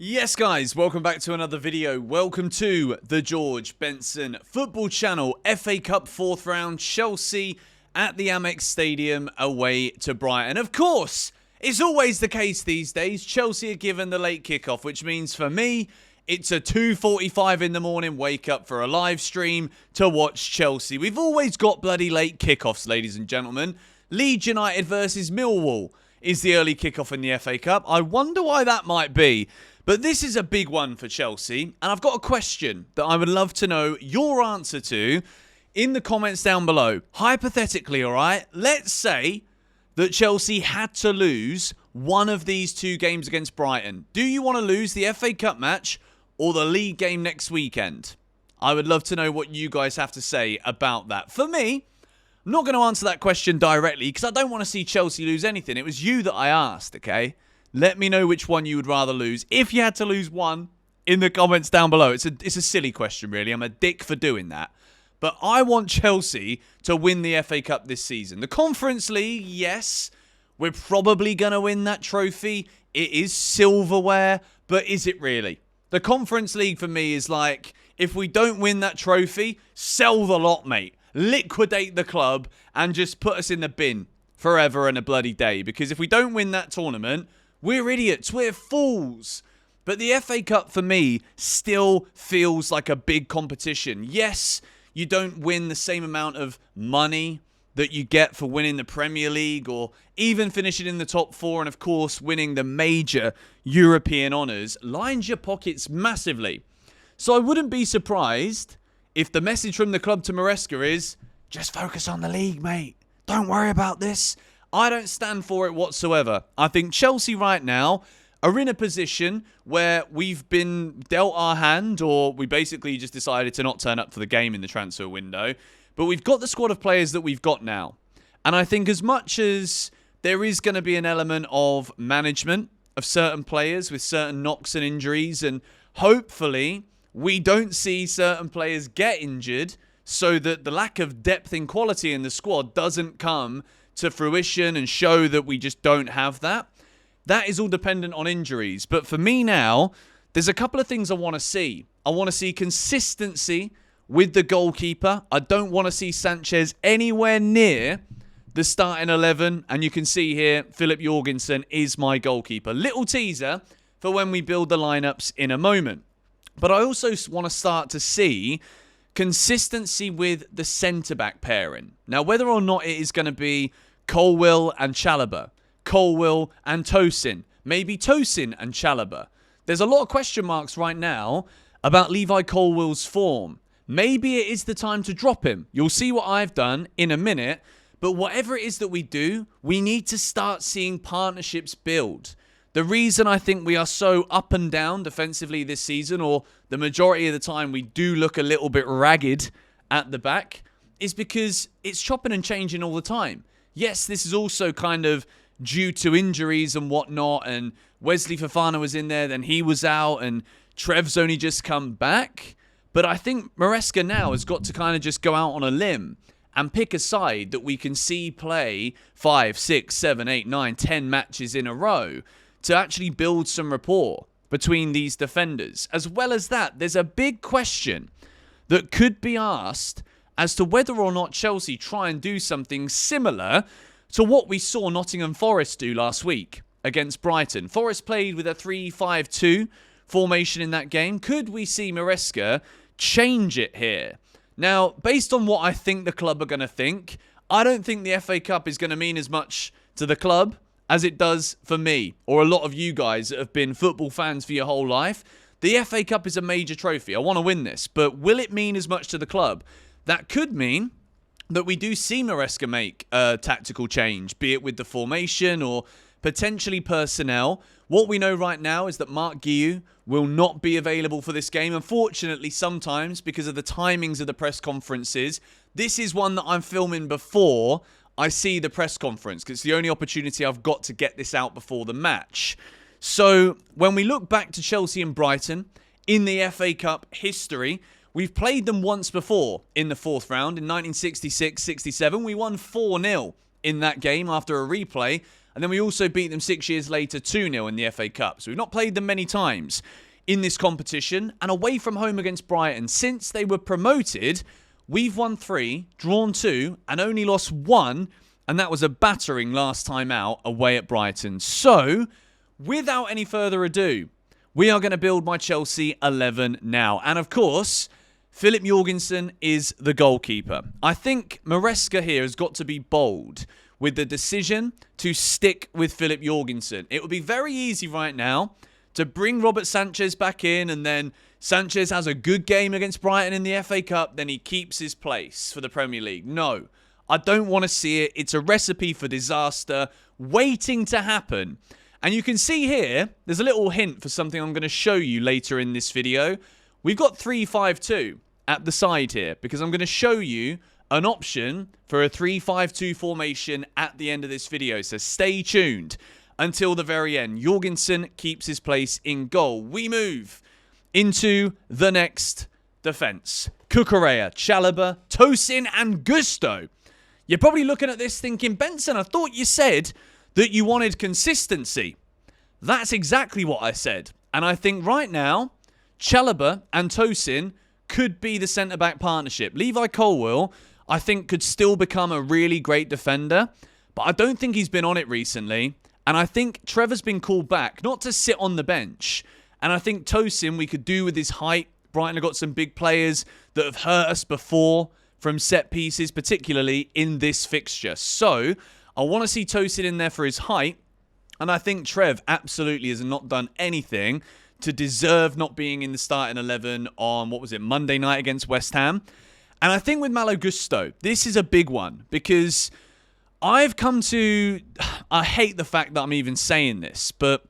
Yes guys, welcome back to another video. Welcome to the George Benson Football Channel. FA Cup 4th round, Chelsea at the Amex Stadium away to Brighton. Of course, it's always the case these days. Chelsea are given the late kickoff, which means for me, it's a 2:45 in the morning wake up for a live stream to watch Chelsea. We've always got bloody late kickoffs, ladies and gentlemen. Leeds United versus Millwall is the early kickoff in the FA Cup. I wonder why that might be. But this is a big one for Chelsea, and I've got a question that I would love to know your answer to in the comments down below. Hypothetically, all right, let's say that Chelsea had to lose one of these two games against Brighton. Do you want to lose the FA Cup match or the league game next weekend? I would love to know what you guys have to say about that. For me, I'm not going to answer that question directly because I don't want to see Chelsea lose anything. It was you that I asked, okay? Let me know which one you would rather lose. If you had to lose one, in the comments down below. It's a silly question, really. I'm a dick for doing that. But I want Chelsea to win the FA Cup this season. The Conference League, yes, we're probably going to win that trophy. It is silverware, but is it really? The Conference League for me is like, if we don't win that trophy, sell the lot, mate. Liquidate the club and just put us in the bin forever and a bloody day. Because if we don't win that tournament, we're idiots. We're fools. But the FA Cup, for me, still feels like a big competition. Yes, you don't win the same amount of money that you get for winning the Premier League or even finishing in the top 4 and, of course, winning the major European honours lines your pockets massively. So I wouldn't be surprised if the message from the club to Maresca is, just focus on the league, mate. Don't worry about this. I don't stand for it whatsoever. I think Chelsea right now are in a position where we've been dealt our hand, or we basically just decided to not turn up for the game in the transfer window. But we've got the squad of players that we've got now. And I think as much as there is going to be an element of management of certain players with certain knocks and injuries, and hopefully we don't see certain players get injured so that the lack of depth and quality in the squad doesn't come to fruition and show that we just don't have that. That is all dependent on injuries. But for me now, there's a couple of things I want to see. I want to see consistency with the goalkeeper. I don't want to see Sanchez anywhere near the starting 11. And you can see here, Philip Jorgensen is my goalkeeper. Little teaser for when we build the lineups in a moment. But I also want to start to see consistency with the centre-back pairing. Now, whether or not it is going to be Colwill and Chalobah, Colwill and Tosin, maybe Tosin and Chalobah. There's a lot of question marks right now about Levi Colwill's form. Maybe it is the time to drop him. You'll see what I've done in a minute. But whatever it is that we do, we need to start seeing partnerships build. The reason I think we are so up and down defensively this season, or the majority of the time we do look a little bit ragged at the back, is because it's chopping and changing all the time. Yes, this is also kind of due to injuries and whatnot, and Wesley Fofana was in there, then he was out, and Trev's only just come back. But I think Maresca now has got to kind of just go out on a limb and pick a side that we can see play 5, 6, 7, 8, 9, 10 matches in a row to actually build some rapport between these defenders. As well as that, there's a big question that could be asked as to whether or not Chelsea try and do something similar to what we saw Nottingham Forest do last week against Brighton. Forest played with a 3-5-2 formation in that game. Could we see Maresca change it here? Now, based on what I think the club are going to think, I don't think the FA Cup is going to mean as much to the club as it does for me, or a lot of you guys that have been football fans for your whole life. The FA Cup is a major trophy. I want to win this, but will it mean as much to the club? That could mean that we do see Maresca make a tactical change, be it with the formation or potentially personnel. What we know right now is that Mark Guiu will not be available for this game. Unfortunately, sometimes, because of the timings of the press conferences, this is one that I'm filming before I see the press conference, because it's the only opportunity I've got to get this out before the match. So, when we look back to Chelsea and Brighton in the FA Cup history, we've played them once before in the 4th round in 1966-67. We won 4-0 in that game after a replay. And then we also beat them 6 years later 2-0 in the FA Cup. So we've not played them many times in this competition. And away from home against Brighton, since they were promoted, we've won 3, drawn 2, and only lost 1. And that was a battering last time out away at Brighton. So, without any further ado, we are going to build my Chelsea 11 now. And of course, Philip Jorgensen is the goalkeeper. I think Maresca here has got to be bold with the decision to stick with Philip Jorgensen. It would be very easy right now to bring Robert Sanchez back in, and then Sanchez has a good game against Brighton in the FA Cup, then he keeps his place for the Premier League. No, I don't want to see it. It's a recipe for disaster waiting to happen. And you can see here, there's a little hint for something I'm going to show you later in this video. We've got 3-5-2 at the side here, because I'm going to show you an option for a 3-5-2 formation at the end of this video. So stay tuned until the very end. Jorgensen keeps his place in goal. We move into the next defence. Cucurella, Chalobah, Tosin and Gusto. You're probably looking at this thinking, Benson, I thought you said that you wanted consistency. That's exactly what I said. And I think right now, Chalobah and Tosin could be the centre-back partnership. Levi Colwill, I think, could still become a really great defender, but I don't think he's been on it recently. And I think Trevor's been called back, not to sit on the bench. And I think Tosin, we could do with his height. Brighton have got some big players that have hurt us before from set pieces, particularly in this fixture. So, I want to see Tosin in there for his height. And I think Trev absolutely has not done anything to deserve not being in the starting 11 on, Monday night against West Ham. And I think with Malo Gusto, this is a big one, because I've come to... I hate the fact that I'm even saying this, but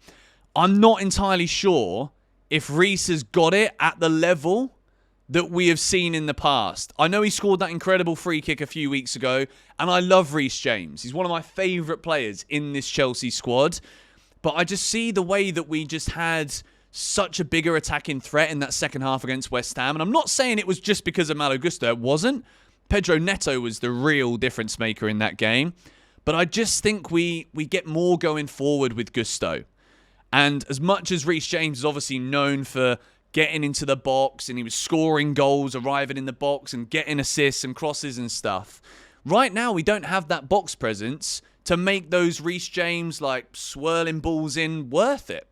I'm not entirely sure if Reece has got it at the level that we have seen in the past. I know he scored that incredible free kick a few weeks ago, and I love Reece James. He's one of my favourite players in this Chelsea squad. But I just see the way that we just had such a bigger attacking threat in that second half against West Ham. And I'm not saying it was just because of Malo Gusto. It wasn't. Pedro Neto was the real difference maker in that game. But I just think we get more going forward with Gusto. And as much as Reece James is obviously known for getting into the box, and he was scoring goals, arriving in the box and getting assists and crosses and stuff, right now we don't have that box presence to make those Reece James like swirling balls in worth it.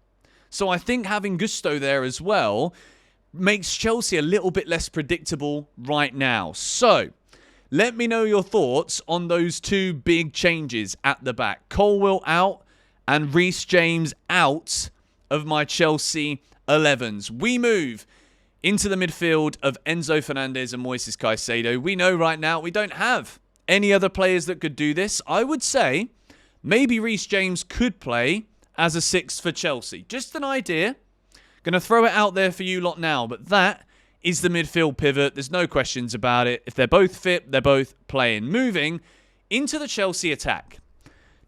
So I think having Gusto there as well makes Chelsea a little bit less predictable right now. So let me know your thoughts on those two big changes at the back. Colwill out and Reece James out of my Chelsea 11s. We move into the midfield of Enzo Fernandez and Moises Caicedo. We know right now we don't have any other players that could do this. I would say maybe Reece James could play as a 6 for Chelsea. Just an idea. Going to throw it out there for you lot now, but that is the midfield pivot. There's no questions about it. If they're both fit, they're both playing. Moving into the Chelsea attack.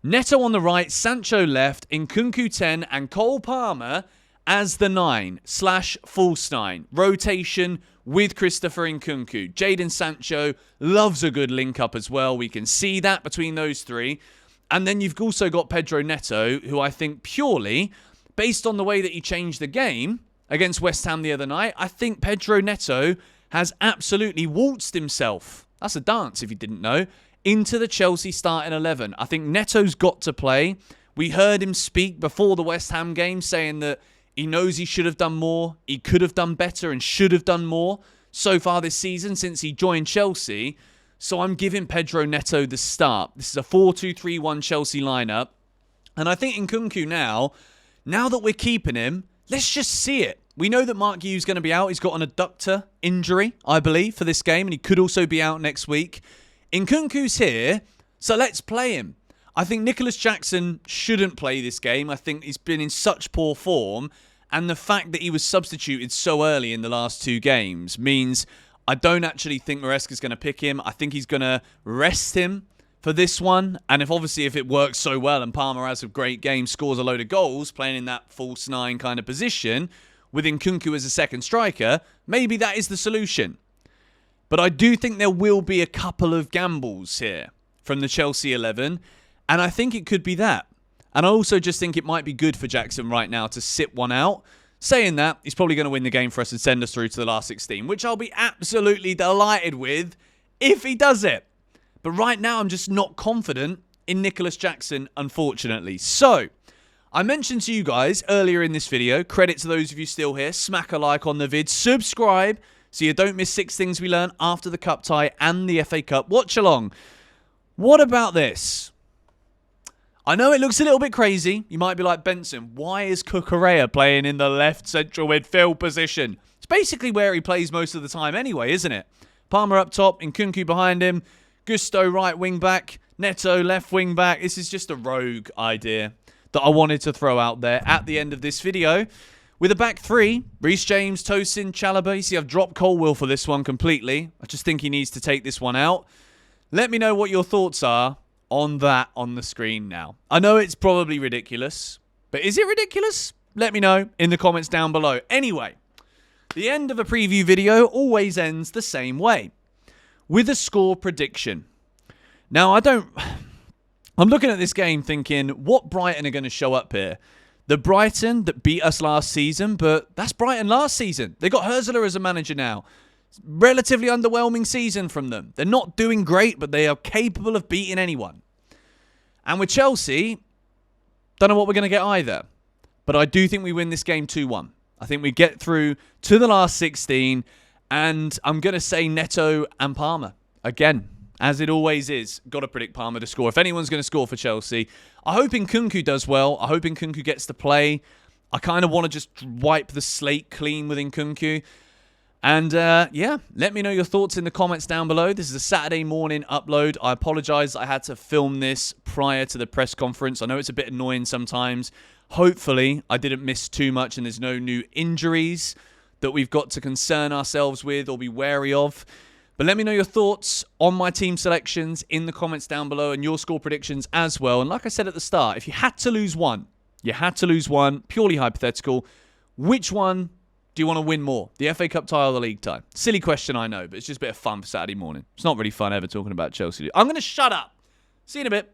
Neto on the right, Sancho left, Nkunku 10 and Cole Palmer as the 9/false 9. Rotation with Christopher Nkunku. Jadon Sancho loves a good link up as well. We can see that between those three. And then you've also got Pedro Neto, who I think purely, based on the way that he changed the game against West Ham the other night, I think Pedro Neto has absolutely waltzed himself. That's a dance if you didn't know. Into the Chelsea starting 11. I think Neto's got to play. We heard him speak before the West Ham game saying that he knows he should have done more, he could have done better and should have done more so far this season since he joined Chelsea. So I'm giving Pedro Neto the start. This is a 4-2-3-1 Chelsea lineup. And I think Nkunku now that we're keeping him, let's just see it. We know that Mark Hughes is going to be out. He's got an adductor injury, I believe, for this game. And he could also be out next week. Nkunku's here, so let's play him. I think Nicholas Jackson shouldn't play this game. I think he's been in such poor form. And the fact that he was substituted so early in the last 2 games means I don't actually think Maresca's going to pick him. I think he's going to rest him for this one. And if it works so well and Palmer has a great game, scores a load of goals, playing in that false 9 kind of position, with Nkunku as a second striker, maybe that is the solution. But I do think there will be a couple of gambles here from the Chelsea 11. And I think it could be that. And I also just think it might be good for Jackson right now to sit one out. Saying that, he's probably going to win the game for us and send us through to the last 16, which I'll be absolutely delighted with if he does it. But right now, I'm just not confident in Nicholas Jackson, unfortunately. So, I mentioned to you guys earlier in this video, credit to those of you still here, smack a like on the vid, subscribe so you don't miss 6 things we learn after the cup tie and the FA Cup watch along. What about this? I know it looks a little bit crazy. You might be like, Benson, why is Cucurella playing in the left central midfield position? It's basically where he plays most of the time anyway, isn't it? Palmer up top, Nkunku behind him, Gusto right wing back, Neto left wing back. This is just a rogue idea that I wanted to throw out there at the end of this video. With a back 3, Reece James, Tosin, Chalobah. You see, I've dropped Colwill for this one completely. I just think he needs to take this one out. Let me know what your thoughts are on that on the screen now. I know it's probably ridiculous, but is it ridiculous? Let me know in the comments down below. Anyway, the end of a preview video always ends the same way, with a score prediction. Now, I'm looking at this game thinking, what Brighton are going to show up here? The Brighton that beat us last season, but that's Brighton last season. They got Hurzeler as a manager now. Relatively underwhelming season from them. They're not doing great, but they are capable of beating anyone. And with Chelsea, don't know what we're going to get either. But I do think we win this game 2-1. I think we get through to the last 16, and I'm going to say Neto and Palmer. Again, as it always is, got to predict Palmer to score. If anyone's going to score for Chelsea, I hope Nkunku does well. I hope Nkunku gets to play. I kind of want to just wipe the slate clean with Nkunku. And, yeah, let me know your thoughts in the comments down below. This is a Saturday morning upload. I apologise I had to film this prior to the press conference. I know it's a bit annoying sometimes. Hopefully, I didn't miss too much and there's no new injuries that we've got to concern ourselves with or be wary of. But let me know your thoughts on my team selections in the comments down below and your score predictions as well. And like I said at the start, if you had to lose one, purely hypothetical, which one do you want to win more? The FA Cup tie or the league tie? Silly question, I know, but it's just a bit of fun for Saturday morning. It's not really fun ever talking about Chelsea. I'm going to shut up. See you in a bit.